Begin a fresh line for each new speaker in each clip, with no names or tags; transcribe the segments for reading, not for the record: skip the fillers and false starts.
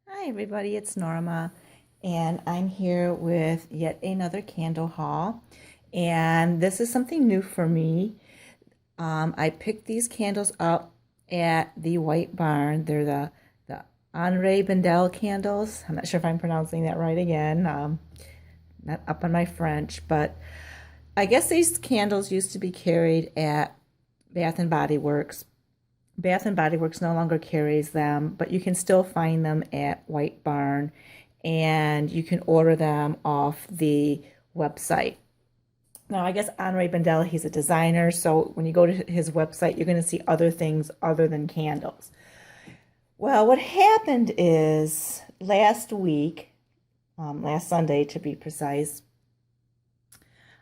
Hi everybody, it's Norma, and I'm here with yet another candle haul. And this is something new for me. I picked these candles up at the White Barn. They're the Henri Bendel candles. I'm not sure if I'm pronouncing that right again. Not up on my French, but I guess these candles used to be carried at Bath and Body Works. Bath and Body Works no longer carries them, but you can still find them at White Barn and you can order them off the website. Now, I guess Henri Bendel, he's a designer, so when you go to his website, you're going to see other things other than candles. Well, what happened is last week, last Sunday to be precise,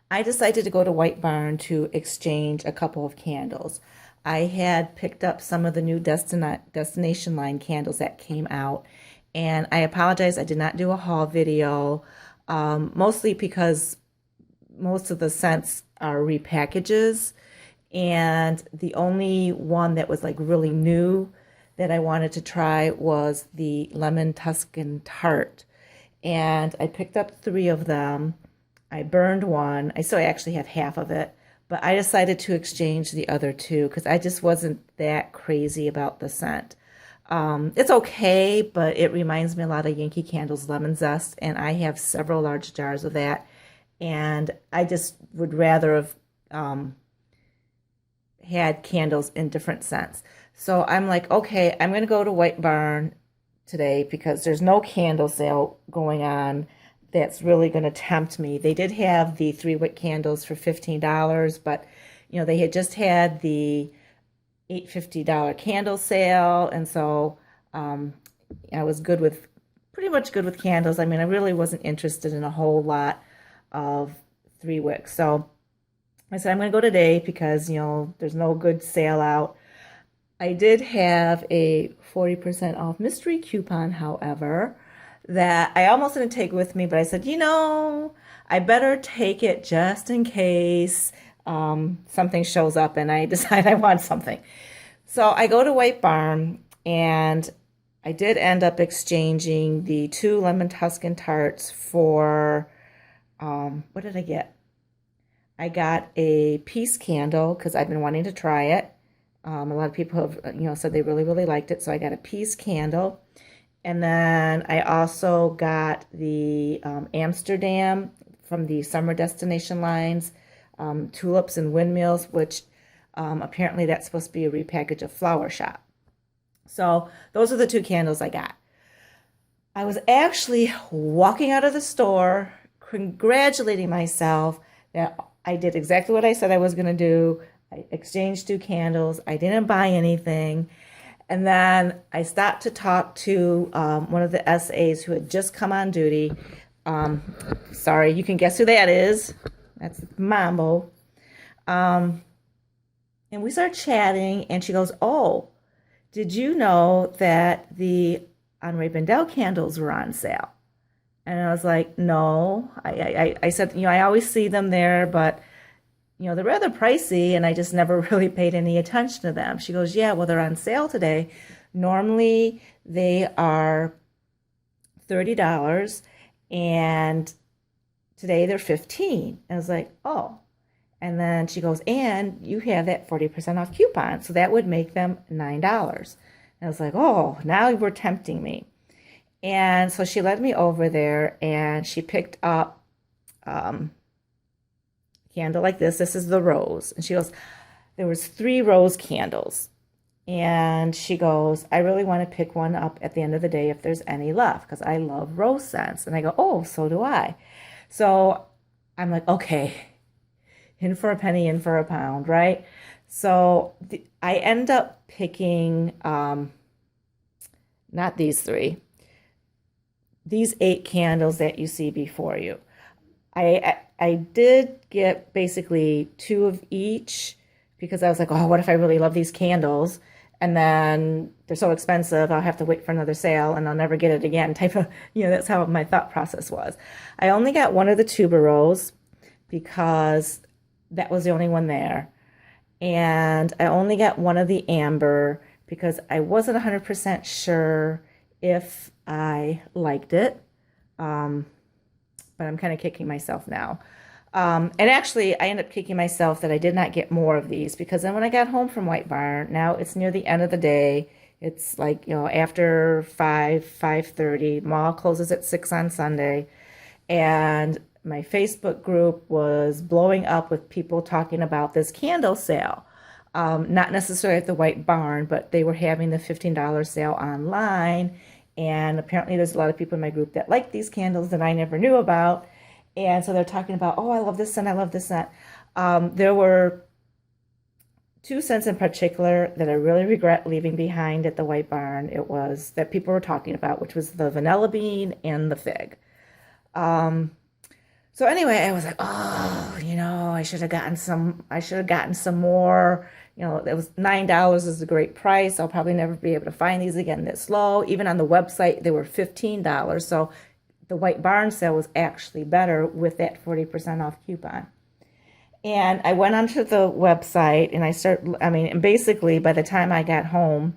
I decided to go to White Barn to exchange a couple of candles. I had picked up some of the new Destination Line candles that came out, and I apologize, I did not do a haul video, mostly because most of the scents are repackages, and the only one that was like really new that I wanted to try was the Lemon Tuscan Tart. And I picked up three of them. I burned one. I still actually have half of it, but I decided to exchange the other two because I just wasn't that crazy about the scent. It's okay, but it reminds me a lot of Yankee Candle's Lemon Zest, and I have several large jars of that, and I just would rather have had candles in different scents. So I'm like, okay, I'm going to go to White Barn today because there's no candle sale going on that's really going to tempt me. They did have the 3-wick candles for $15, but they had just had the $850 candle sale, and so I was pretty much good with candles. I mean, I really wasn't interested in a whole lot of 3-wicks. So I said I'm going to go today because there's no good sale out. I did have a 40% off mystery coupon, however, that I almost didn't take with me, but I said, I better take it just in case something shows up and I decide I want something. So I go to White Barn, and I did end up exchanging the 2 Lemon Tuscan Tarts for, what did I get? I got a peace candle because I've been wanting to try it. A lot of people have, said they really, really liked it. So I got a peace candle. And then I also got the Amsterdam from the Summer Destination Lines, Tulips and Windmills, which apparently that's supposed to be a repackage of Flower Shop. So those are the 2 candles I got. I was actually walking out of the store, congratulating myself that I did exactly what I said I was going to do. I exchanged 2 candles. I didn't buy anything. And then I stopped to talk to one of the SAs who had just come on duty. Sorry, you can guess who that is. That's Mambo. And we started chatting, and she goes, "Oh, did you know that the Henri Bendel candles were on sale?" And I was like, "No." I said, I always see them there, but they're rather pricey, and I just never really paid any attention to them. She goes, "Yeah, well, they're on sale today. Normally they are $30, and today they're $15." I was like, "Oh." And then she goes, "And you have that 40% off coupon, so that would make them $9. And I was like, "Oh, now you were tempting me." And so she led me over there, and she picked up candle like this. This is the rose. And she goes, there was 3 rose candles. And she goes, "I really want to pick one up at the end of the day if there's any left, because I love rose scents." And I go, "Oh, so do I." So I'm like, okay, in for a penny, in for a pound, right? So I end up picking, not these 3, these 8 candles that you see before you. I did get basically 2 of each because I was like, oh, what if I really love these candles? And then they're so expensive, I'll have to wait for another sale and I'll never get it again type of, that's how my thought process was. I only got one of the tuberose because that was the only one there. And I only got one of the amber because I wasn't 100% sure if I liked it. But I'm kind of kicking myself now. And actually, I ended up kicking myself that I did not get more of these, because then when I got home from White Barn, now it's near the end of the day. It's like, after 5:30. Mall closes at 6 on Sunday. And my Facebook group was blowing up with people talking about this candle sale. Not necessarily at the White Barn, but they were having the $15 sale online. And apparently there's a lot of people in my group that like these candles that I never knew about. And so they're talking about, oh, I love this scent, I love this scent. There were two scents in particular that I really regret leaving behind at the White Barn. It was that people were talking about, which was the vanilla bean and the fig. So anyway, I was like, oh, I should have gotten some more. It was $9 is a great price. I'll probably never be able to find these again this low. Even on the website, they were $15. So the White Barn sale was actually better with that 40% off coupon. And I went onto the website and and basically by the time I got home,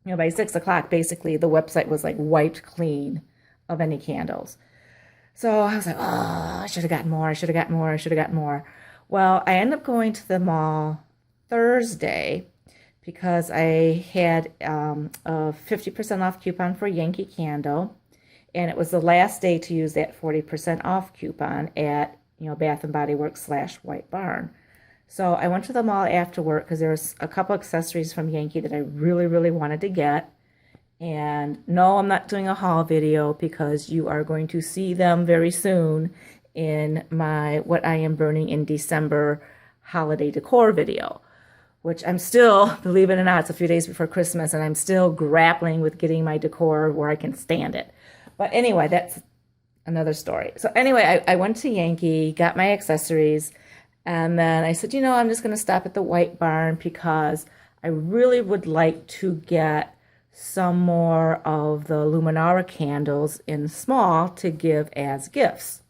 by 6 o'clock, basically the website was like wiped clean of any candles. So I was like, oh, I should have gotten more. I should have gotten more. I should have gotten more. Well, I ended up going to the mall Thursday because I had a 50% off coupon for Yankee Candle. And it was the last day to use that 40% off coupon at, Bath and Body Works / White Barn. So I went to the mall after work because there was a couple accessories from Yankee that I really, really wanted to get. And no, I'm not doing a haul video because you are going to see them very soon in my What I Am Burning in December holiday decor video, which I'm still, believe it or not, it's a few days before Christmas, and I'm still grappling with getting my decor where I can stand it. But anyway, that's another story. So anyway, I went to Yankee, got my accessories, and then I said, I'm just going to stop at the White Barn because I really would like to get some more of the Luminara candles in small to give as gifts.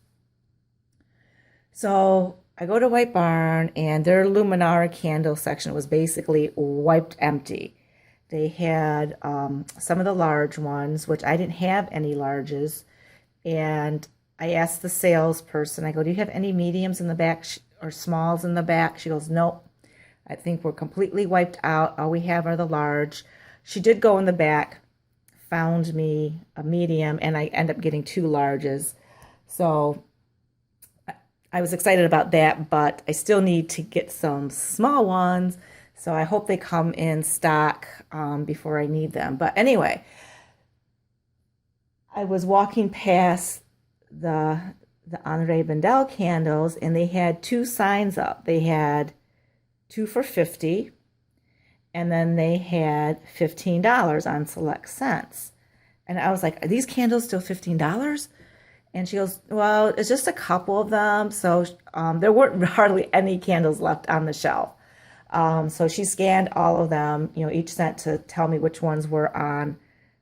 So I go to White Barn, and their Luminara candle section was basically wiped empty. They had some of the large ones, which I didn't have any larges. And I asked the salesperson, I go, do you have any mediums in the back or smalls in the back? She goes, nope. I think we're completely wiped out. All we have are the large. She did go in the back, found me a medium, and I end up getting 2 larges. So I was excited about that, but I still need to get some small ones. So I hope they come in stock before I need them. But anyway, I was walking past the Henri Bendel candles, and they had 2 signs up. They had 2 for $50. And then they had $15 on select scents. And I was like, are these candles still $15? And she goes, well, it's just a couple of them. So there weren't hardly any candles left on the shelf. So she scanned all of them, each scent to tell me which ones were on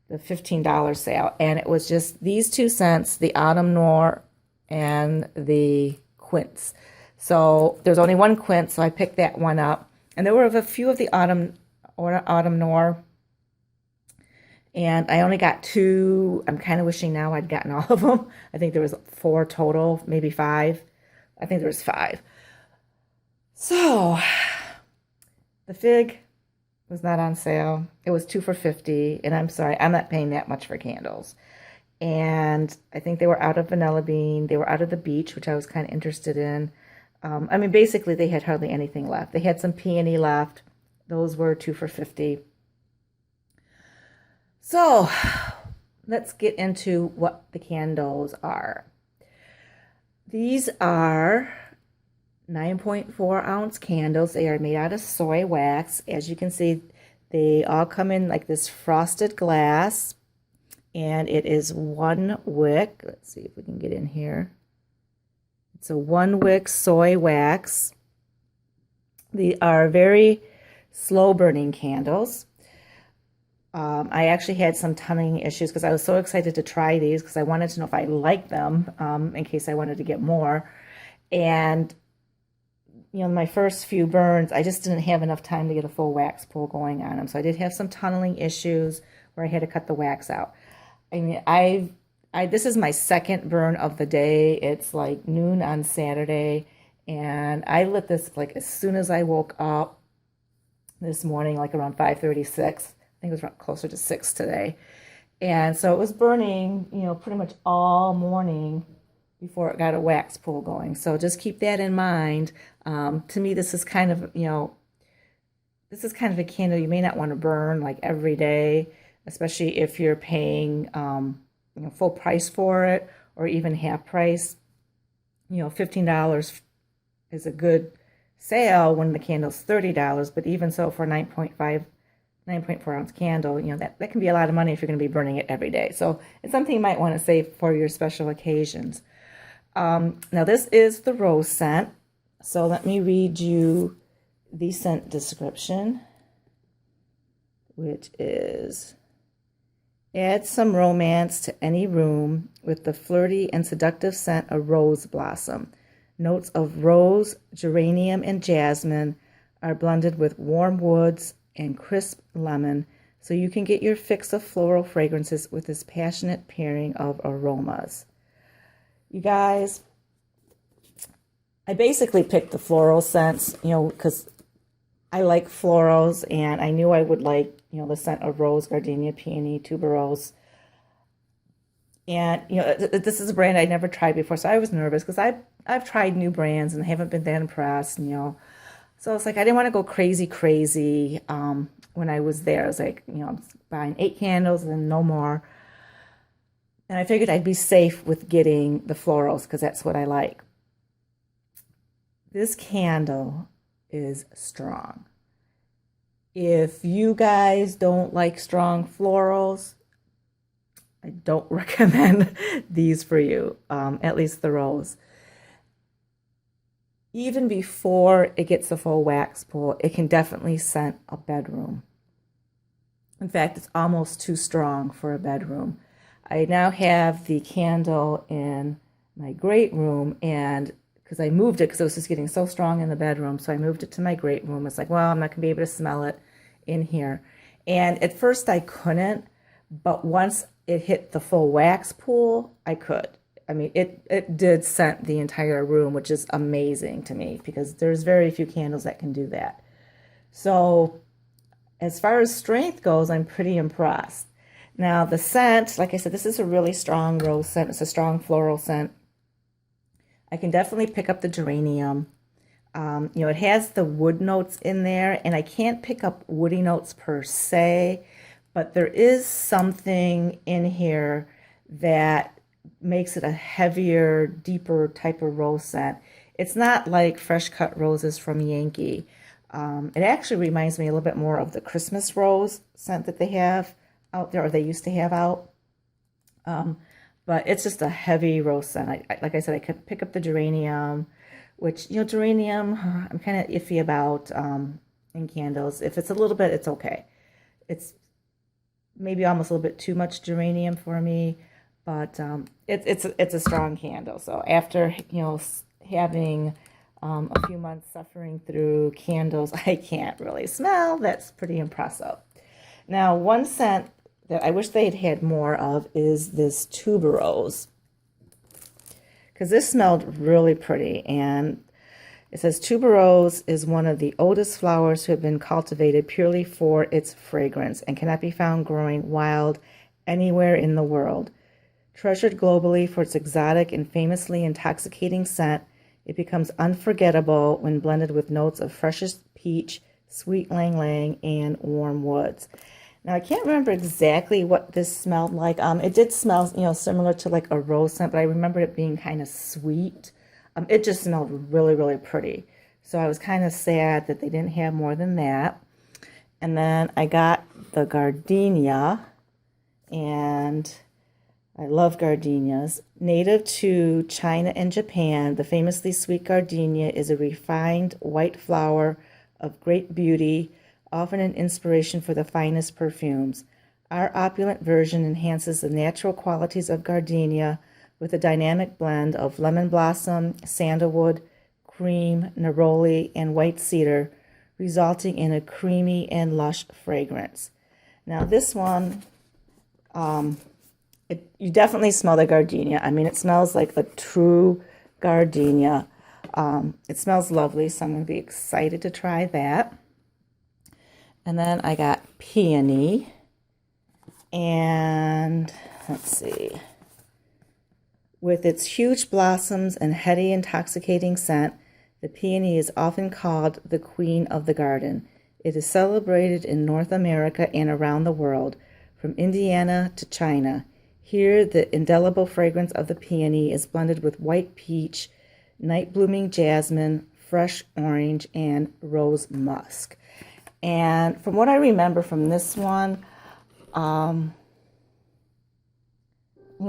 the $15 sale. And it was just these 2 scents, the Autumn Noir and the Quince. So there's only one Quince, so I picked that one up. And there were a few of the Autumn Noir, and I only got 2. I'm kind of wishing now I'd gotten all of them. I think there was 4 total, maybe 5. I think there was 5. So the fig was not on sale. It was 2 for $50, and I'm sorry, I'm not paying that much for candles. And I think they were out of vanilla bean. They were out of the beach, which I was kind of interested in. Basically, they had hardly anything left. They had some peony left. Those were 2 for $50. So let's get into what the candles are. These are 9.4 ounce candles. They are made out of soy wax. As you can see, they all come in like this frosted glass, and it is 1 wick. Let's see if we can get in here. It's a 1 wick soy wax. They are very slow burning candles. I actually had some tunneling issues because I was so excited to try these because I wanted to know if I liked them in case I wanted to get more. And, my first few burns, I just didn't have enough time to get a full wax pull going on them. So I did have some tunneling issues where I had to cut the wax out. I mean, this is my second burn of the day. It's like noon on Saturday, and I lit this like as soon as I woke up this morning, like around 5:36. I think it was around closer to 6 today. And so it was burning, pretty much all morning before it got a wax pool going. So just keep that in mind. To me, this is kind of, this is kind of a candle you may not want to burn like every day, especially if you're paying, full price for it or even half price. $15 is a good sale when the candle's $30, but even so for 9.4 ounce candle, that can be a lot of money if you're going to be burning it every day. So it's something you might want to save for your special occasions. Now this is the rose scent. So let me read you the scent description, which is: add some romance to any room with the flirty and seductive scent of rose blossom. Notes of rose, geranium, and jasmine are blended with warm woods and crisp lemon, so you can get your fix of floral fragrances with this passionate pairing of aromas. You guys, I basically picked the floral scents, because I like florals, and I knew I would like, the scent of rose, gardenia, peony, tuberose. And, this is a brand I never tried before, so I was nervous because I've tried new brands and haven't been that impressed, So it's like I didn't want to go crazy when I was there. I was like, I'm buying 8 candles and no more. And I figured I'd be safe with getting the florals because that's what I like. This candle is strong. If you guys don't like strong florals, I don't recommend these for you, at least the rose. Even before it gets a full wax pool, it can definitely scent a bedroom. In fact, it's almost too strong for a bedroom. I now have the candle in my great room, and because I moved it because it was just getting so strong in the bedroom, so I moved it to my great room. It's like, well, I'm not going to be able to smell it in here. And at first I couldn't, but once it hit the full wax pool, I could. I mean, it did scent the entire room, which is amazing to me because there's very few candles that can do that. So as far as strength goes, I'm pretty impressed. Now the scent, like I said, this is a really strong rose scent. It's a strong floral scent. I can definitely pick up the geranium. It has the wood notes in there, and I can't pick up woody notes per se, but there is something in here that makes it a heavier, deeper type of rose scent. It's not like fresh cut roses from Yankee. It actually reminds me a little bit more of the Christmas rose scent that they have out there, or they used to have out. But it's just a heavy rose scent. Like I said, I could pick up the geranium, which, geranium, I'm kind of iffy about in candles. If it's a little bit, it's okay. It's maybe almost a little bit too much geranium for me, but it's a strong candle. So after, having a few months suffering through candles I can't really smell, that's pretty impressive. Now, one scent that I wish they'd had more of is this tuberose, because this smelled really pretty. And it says tuberose is one of the oldest flowers to have been cultivated purely for its fragrance and cannot be found growing wild anywhere in the world. Treasured globally for its exotic and famously intoxicating scent, it becomes unforgettable when blended with notes of freshest peach, sweet lang lang, and warm woods. Now, I can't remember exactly what this smelled like. It did smell, similar to like a rose scent, but I remember it being kind of sweet. It just smelled really, really pretty. So I was kind of sad that they didn't have more than that. And then I got the gardenia, and I love gardenias. Native to China and Japan, the famously sweet gardenia is a refined white flower of great beauty, often an inspiration for the finest perfumes. Our opulent version enhances the natural qualities of gardenia with a dynamic blend of lemon blossom, sandalwood, cream, neroli, and white cedar, resulting in a creamy and lush fragrance. Now this one, You definitely smell the gardenia. I mean, it smells like a true gardenia. It smells lovely, so I'm going to be excited to try that. And then I got peony. And let's see. With its huge blossoms and heady, intoxicating scent, the peony is often called the queen of the garden. It is celebrated in North America and around the world, from Indiana to China. Here, the indelible fragrance of the peony is blended with white peach, night-blooming jasmine, fresh orange, and rose musk. And from what I remember from this one,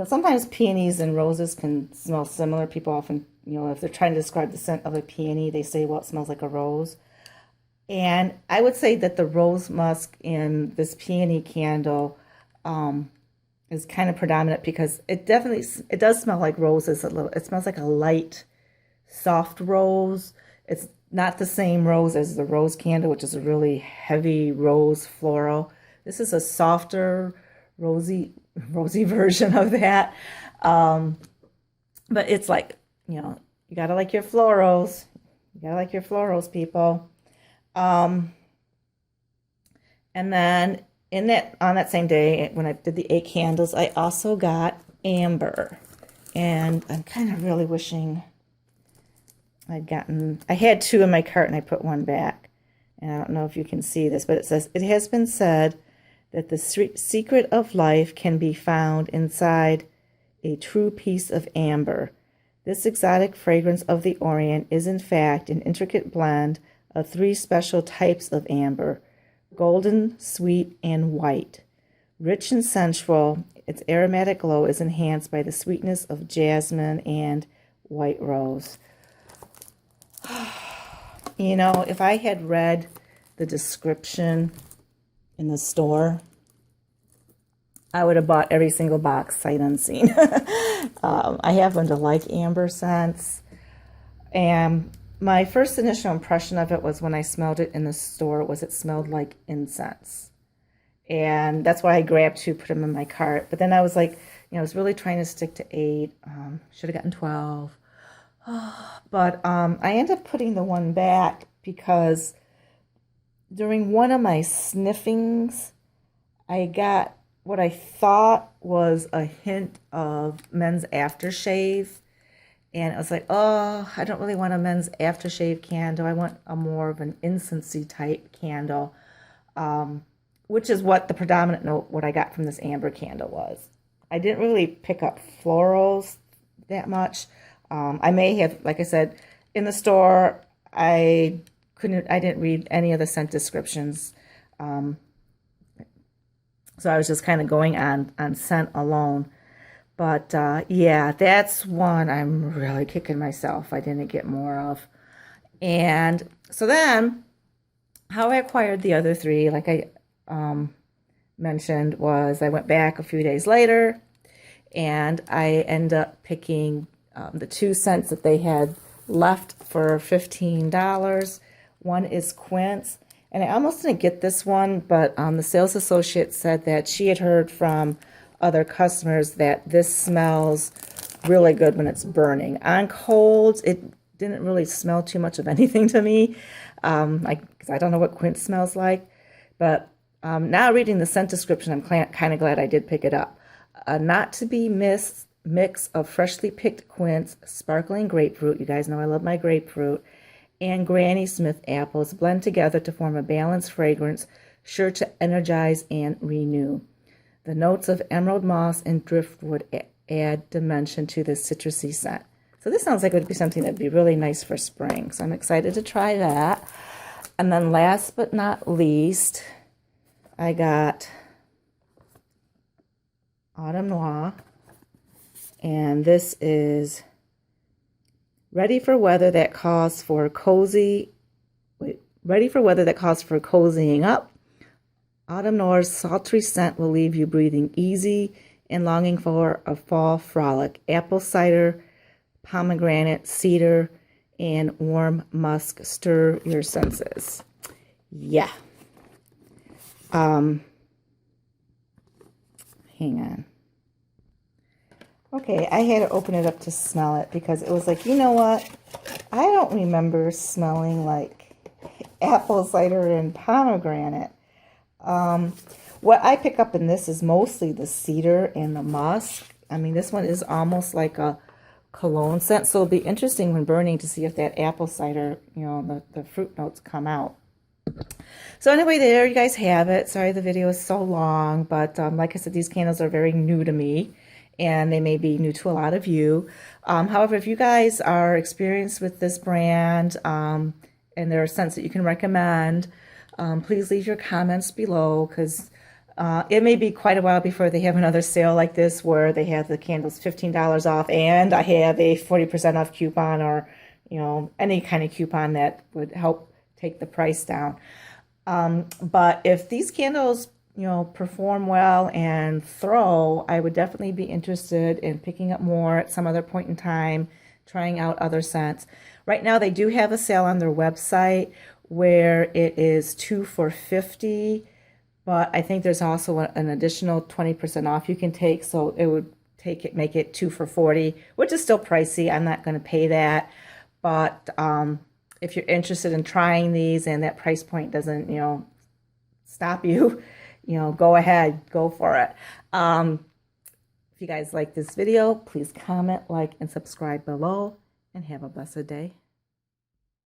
sometimes peonies and roses can smell similar. People often, if they're trying to describe the scent of a peony, they say, well, it smells like a rose. And I would say that the rose musk in this peony candle is kind of predominant because it does smell like roses a little. It smells like a light, soft rose. It's not the same rose as the rose candle, which is a really heavy rose floral. This is a softer, rosy version of that. But it's like, you gotta like your florals. You gotta like your florals, people. And then on that same day, when I did the 8 candles, I also got amber. And I'm kind of really wishing I had 2 in my cart and I put 1 back. And I don't know if you can see this, but it says, it has been said that the secret of life can be found inside a true piece of amber. This exotic fragrance of the Orient is in fact an intricate blend of 3 special types of amber: golden, sweet, and white. Rich and sensual, its aromatic glow is enhanced by the sweetness of jasmine and white rose. If I had read the description in the store, I would have bought every single box sight unseen. I happen to like amber scents. And my first initial impression of it was when I smelled it in the store was it smelled like incense. And that's why I grabbed 2, put them in my cart. But then I was like, I was really trying to stick to 8. Should have gotten 12. But I ended up putting the 1 back because during one of my sniffings, I got what I thought was a hint of men's aftershave. And I was like, oh, I don't really want a men's aftershave candle. I want a more of an incensey type candle, which is what the predominant note, what I got from this amber candle was. I didn't really pick up florals that much. I may have, like I said, in the store, I didn't read any of the scent descriptions. So I was just kind of going on scent alone. But yeah, that's one I'm really kicking myself I didn't get more of. And so then how I acquired the other 3, like I mentioned, was I went back a few days later and I ended up picking the 2 scents that they had left for $15. One is quince. And I almost didn't get this one, but the sales associate said that she had heard from other customers that this smells really good when it's burning. On colds, it didn't really smell too much of anything to me, because I don't know what quince smells like. But now reading the scent description, I'm kind of glad I did pick it up. Not to be missed mix of freshly picked quince, sparkling grapefruit. You guys know I love my grapefruit. And Granny Smith apples blend together to form a balanced fragrance sure to energize and renew. The notes of emerald moss and driftwood add dimension to this citrusy scent. So this sounds like it would be something that would be really nice for spring. So I'm excited to try that. And then last but not least, I got Autumn Noir. And this is ready for weather that calls for cozying up. Autumn Noir's sultry scent will leave you breathing easy and longing for a fall frolic. Apple cider, pomegranate, cedar, and warm musk stir your senses. Yeah. Hang on. Okay, I had to open it up to smell it because it was like, you know what? I don't remember smelling like apple cider and pomegranate. What I pick up in this is mostly the cedar and the musk. I mean, this one is almost like a cologne scent, so it'll be interesting when burning to see if that apple cider, you know, the fruit notes come out. So anyway, there you guys have it. Sorry the video is so long, but like I said, these candles are very new to me, and they may be new to a lot of you. However, if you guys are experienced with this brand, and there are scents that you can recommend, please leave your comments below, because it may be quite a while before they have another sale like this where they have the candles $15 off and I have a 40% off coupon, or, you know, any kind of coupon that would help take the price down. But if these candles, you know, perform well and throw, I would definitely be interested in picking up more at some other point in time, trying out other scents. Right now they do have a sale on their website where it is 2 for $50, but I think there's also an additional 20% off you can take, so it would make it 2 for $40, which is still pricey. I'm not going to pay that, but if you're interested in trying these and that price point doesn't, you know, stop you, you know, go ahead, go for it. If you guys like this video, please comment, like, and subscribe below, and have a blessed day.